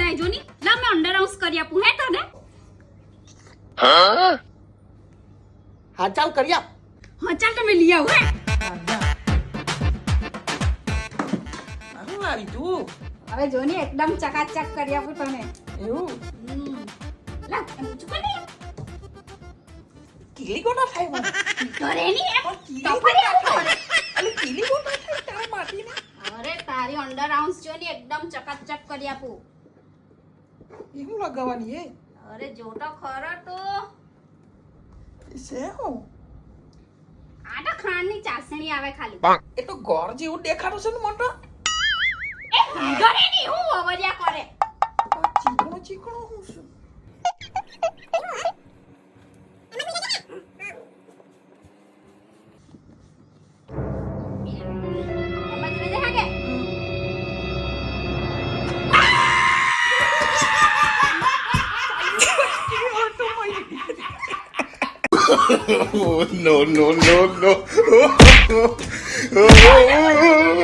બનાય જો ની લા મે અંડર હાઉસ કરી આપું હે તને હા ચાલ કરી આપ હા ચાલ તમે લઈ આવો હે હું આવી તું હવે જો ની એકદમ ચકાચક કરી આપું તને એવું લા એમ ચૂક લે કીલી ગોટા થાય મને કરે ની એમ કીલી તફરી ગોટા આવું થાય અલે કીલી ગોટા થાય તારા માટીને અરે તારી અંડર હાઉસ જો ની એકદમ ચકાચક કરી આપું એવું લગાવવાની એ અરે જો તો ખરો તો છે હું આ તો ખાંડની ચાસણી આવે ખાલી એ તો ગોળ જેવું દેખાડો છે ને મોટો એ ઘરે ની હું ઓવરિયા કરે ચીકણો ચીકણો હું છું સમજ રે હા કે Oh, no, no, no, no.